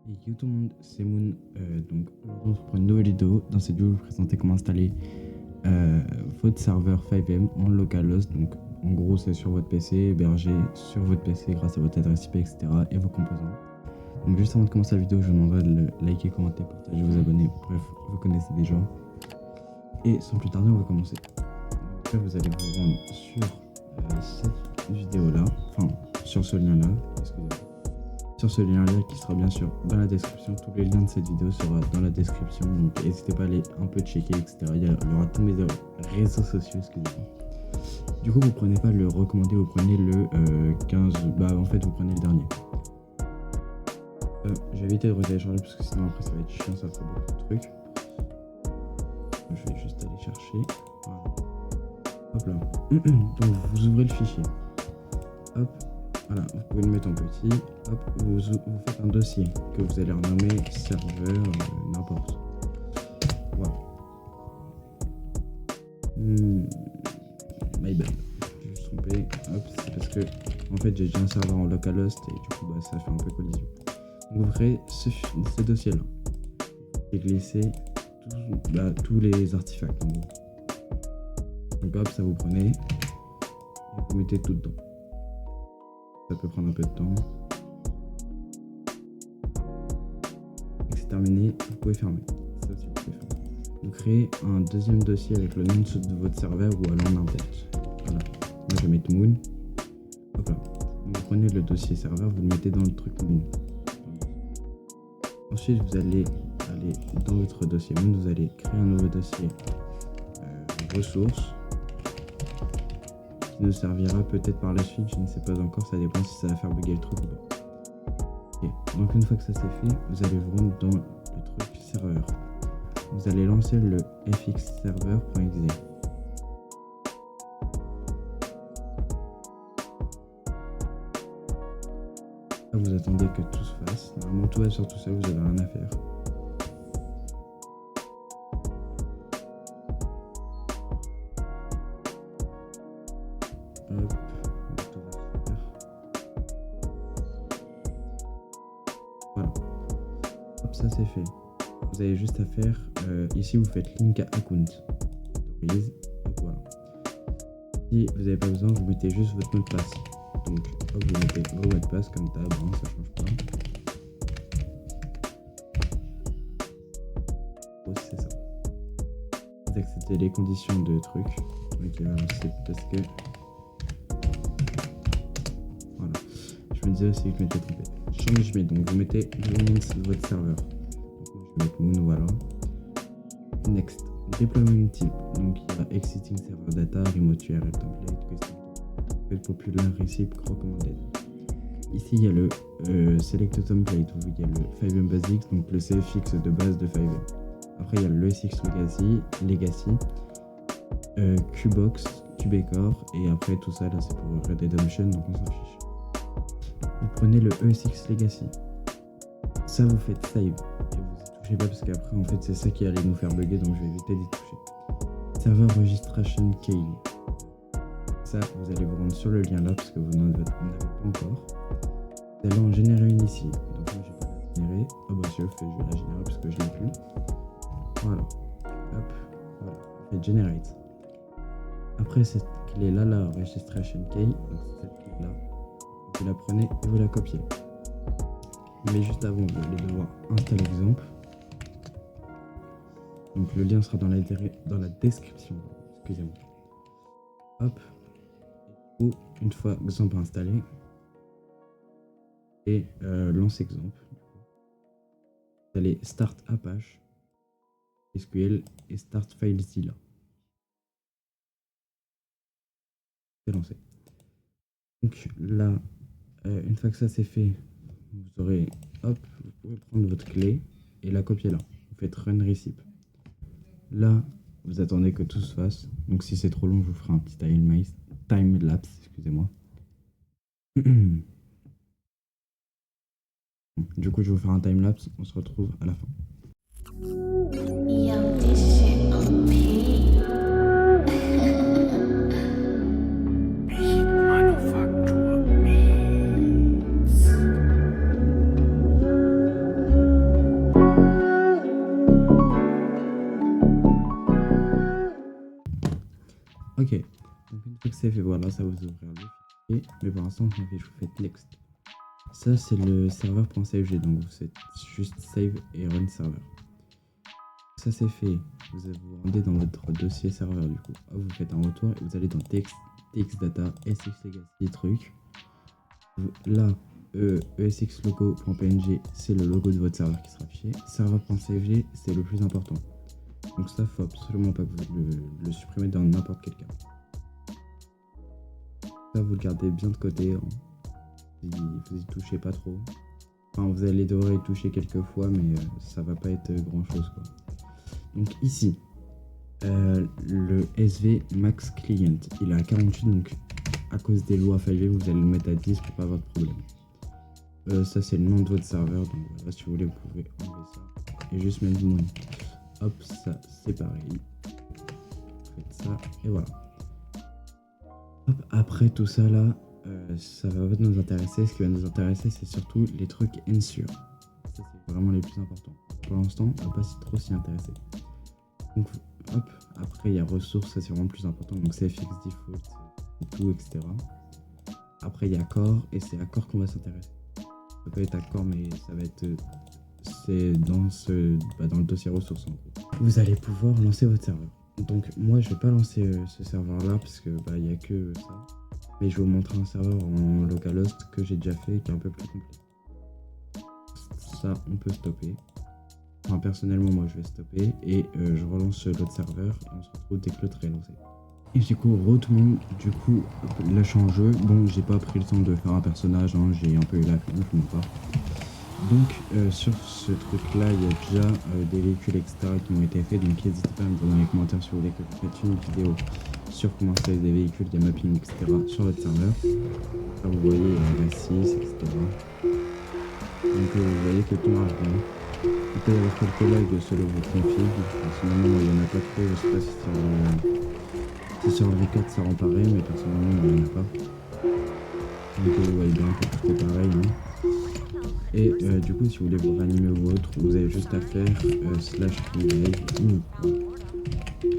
Et yo tout le monde, c'est Moon. Donc aujourd'hui on se prend une nouvelle vidéo. Dans cette vidéo, je vais vous présenter comment installer votre serveur 5M en localhost. Donc en gros, c'est sur votre PC, hébergé sur votre PC grâce à votre adresse IP, etc. et vos composants. Donc juste avant de commencer la vidéo, je vous demanderai de le liker, commenter, partager, vous abonner. Bref, vous connaissez déjà. Et sans plus tarder, on va commencer. Donc là, vous allez vous rendre sur cette vidéo-là, enfin sur ce lien-là, excusez-moi. Sur ce lien-là qui sera bien sûr dans la description. Tous les liens de cette vidéo seront dans la description. Donc n'hésitez pas à aller un peu checker, etc. Il y aura tous mes réseaux sociaux, excusez-moi. Du coup, vous prenez pas le recommandé, vous prenez le 15. Bah en fait, vous prenez le dernier. Je vais éviter de retélécharger parce que sinon après ça va être chiant, ça fera beaucoup de trucs. Je vais juste aller chercher. Voilà. Hop là. Donc vous ouvrez le fichier. Hop. Voilà, vous pouvez le mettre en petit. Hop, vous faites un dossier que vous allez renommer serveur, n'importe. Voilà. My bad. Je me suis trompé. Hop, c'est parce que en fait j'ai déjà un serveur en localhost et du coup bah, ça fait un peu collision. Donc vous ouvrez ce dossier-là et glissez tous les artefacts en gros. Donc hop, ça vous prenez et vous mettez tout dedans. Ça peut prendre un peu de temps. Et c'est terminé, vous pouvez fermer. Ça aussi, vous pouvez fermer. Vous créez un deuxième dossier avec le nom de votre serveur ou alors n'importe. Voilà. Moi, je vais mettre Moon. Hop là. Donc, vous prenez le dossier serveur, vous le mettez dans le truc Moon. Ensuite, vous allez aller dans votre dossier Moon, vous allez créer un nouveau dossier ressources. Nous servira peut-être par la suite, je ne sais pas encore, ça dépend si ça va faire bugger le truc ou pas. Okay. Donc une fois que ça c'est fait, vous allez vous rendre dans le truc serveur. Vous allez lancer le fxserver.exe. Là vous attendez que tout se fasse. Normalement tout va sur tout seul, vous n'avez rien à faire. Hop, tout va se faire. Voilà. Hop, ça c'est fait. Vous avez juste à faire. Ici, vous faites link à account. Autorise. Hop, voilà. Si vous n'avez pas besoin, vous mettez juste votre mot de passe. Donc, hop, vous mettez vos mots de passe comme d'hab, hein, ça change pas. Oh, c'est ça. Vous acceptez les conditions de truc. Ok, voilà, c'est parce que. Voilà. Je me disais aussi que je m'étais trompé. Change, donc vous mettez le nom de votre serveur. Donc moi je vais mettre Moon, voilà. Next. Deployment type. Donc il y a Exiting Server Data, Remote URL Template, Custom Popular Recipe Recommended. Ici il y a le Select Template où il y a le 5M Basics, donc le CFX de base de 5M. Après il y a le ESX Legacy, Qbox, Qubecore, et après tout ça là c'est pour Red Redemption, donc on s'en fiche. Vous prenez le ESX Legacy, ça vous faites save et vous y touchez pas parce qu'après en fait c'est ça qui allait nous faire bugger, donc je vais éviter d'y toucher. Server Registration Key, ça vous allez vous rendre sur le lien là parce que vous n'en avez pas encore. Vous allez en générer une ici, donc moi je vais pas la générer. Ah bah si je vais la générer parce que je l'ai plus. Voilà, hop, voilà, faites generate. Après cette clé là, la registration key, donc cette clé là, vous la prenez et vous la copiez. Mais juste avant, vous allez devoir installer l'exemple. Donc le lien sera dans la description. Excusez-moi. Hop. Ou une fois exemple installé, et lance exemple. Vous allez start Apache, SQL et start FileZilla. C'est lancé. Donc là, une fois que ça c'est fait, vous aurez, hop, vous pouvez prendre votre clé et la copier là. Vous faites run recipe. Là, vous attendez que tout se fasse. Donc si c'est trop long, je vous ferai un petit time lapse, excusez-moi. Du coup, je vais vous faire un time lapse. On se retrouve à la fin. Ok, donc une fois que c'est fait, voilà, ça va vous ouvrir le fichier. Mais pour l'instant, je vous faites next. Ça, c'est le serveur.saveg, donc vous faites juste save et run serveur. Ça, c'est fait. Vous rendez dans votre dossier serveur, du coup. Vous faites un retour et vous allez dans txdata, sxlegacy, truc. Là, esxlogo.png, c'est le logo de votre serveur qui sera affiché. Serveur.saveg, c'est le plus important. Donc ça, faut absolument pas que vous le supprimez dans n'importe quel cas. Ça, vous le gardez bien de côté. Vous y touchez pas trop. Enfin, vous allez devoir y toucher quelques fois, mais ça va pas être grand chose, quoi. Donc ici, le SV Max Client, il est à 48, donc à cause des lois 5G, vous allez le mettre à 10 pour pas avoir de problème. Ça, c'est le nom de votre serveur, donc voilà, si vous voulez, vous pouvez enlever ça et juste mettre mon. Hop, ça, c'est pareil. Faites ça, et voilà. Hop, après tout ça là, ça va pas nous intéresser. Ce qui va nous intéresser, c'est surtout les trucs ensure. Ça, c'est vraiment les plus importants. Pour l'instant, on va pas trop s'y intéresser. Donc, hop, après il y a ressources, ça c'est vraiment plus important. Donc c'est fx default, et tout, etc. Après il y a core, et c'est à core qu'on va s'intéresser. Ça peut être à core, mais ça va être. C'est dans le dossier ressources en gros. Vous allez pouvoir lancer votre serveur. Donc moi je vais pas lancer ce serveur là parce que il y a que ça. Mais je vais vous montrer un serveur en localhost que j'ai déjà fait et qui est un peu plus complet. Ça on peut stopper. Enfin personnellement moi je vais stopper et je relance l'autre serveur et on se retrouve dès que l'autre est lancé. Et du coup tout le monde du coup lâche en jeu. Bon j'ai pas pris le temps de faire un personnage, hein, j'ai un peu eu la flemme, je ne pas. Donc sur ce truc là il y a déjà des véhicules etc qui ont été faits, donc n'hésitez pas à me dire dans les commentaires si vous voulez que je fasse une vidéo sur comment installer des véhicules, des mappings etc sur votre serveur. Là vous voyez la 6 etc. Donc vous voyez que tout marche bien. Il peut y avoir quelques lags selon votre config, personnellement il n'y en a pas trop, je sais pas si sur le V4 ça rend pareil, mais personnellement il n'y en a pas. Donc vous voyez bien que tout est pareil, hein. Et du coup, si vous voulez vous ranimer ou autre, vous avez juste à faire /live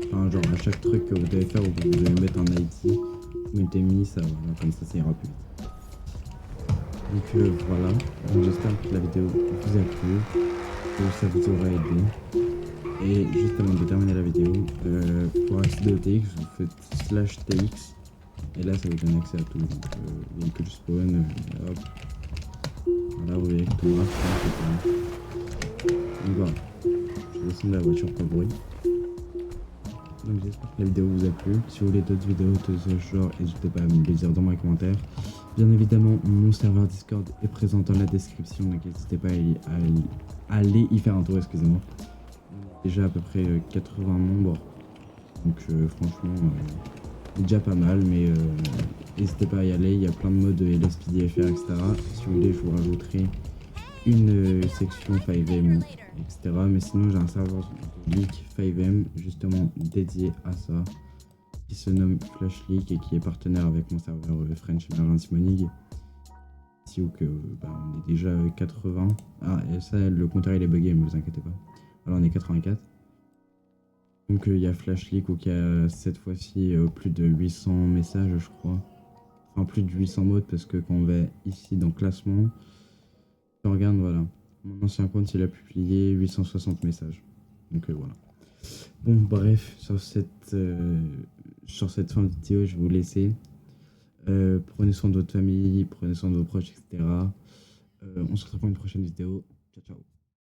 enfin, genre à chaque truc que vous devez faire, vous devez mettre un ID, vous mettez mis, ça voilà, comme ça ira plus vite. Donc voilà, donc j'espère que la vidéo vous a plu, que ça vous aura aidé. Et juste avant de terminer la vidéo, pour accéder au TX, vous faites /TX, et là ça vous donne accès à tout, donc véhicule spawn, hop. Voilà, vous voyez que tout marche, donc voilà, je descends de la voiture pour le bruit. Donc j'espère que la vidéo vous a plu. Si vous voulez d'autres vidéos de ce genre, n'hésitez pas à me le dire dans les commentaires. Bien évidemment, mon serveur Discord est présent dans la description, donc n'hésitez pas à aller y faire un tour, excusez-moi. Déjà à peu près 80 membres, donc franchement, déjà pas mal, mais n'hésitez pas à y aller, il y a plein de modes LSPDFR, etc. Si vous voulez, je vous rajouterai une section 5M, etc. Mais sinon, j'ai un serveur leak 5M justement dédié à ça, qui se nomme FlashLeak et qui est partenaire avec mon serveur French Merlin Simonig. Si ou que on est déjà 80. Ah, et ça, le compteur il est bugué, mais vous inquiétez pas. Alors on est 84. Donc il y a FlashLeak qui a cette fois-ci plus de 800 messages, je crois. Enfin, plus de 800 modes parce que quand on va ici dans classement, on regarde, voilà. Mon ancien compte, il a publié 860 messages. Donc voilà. Bon, bref, sur cette fin de vidéo, je vais vous laisser. Prenez soin de votre famille, prenez soin de vos proches, etc. On se retrouve pour une prochaine vidéo. Ciao, ciao.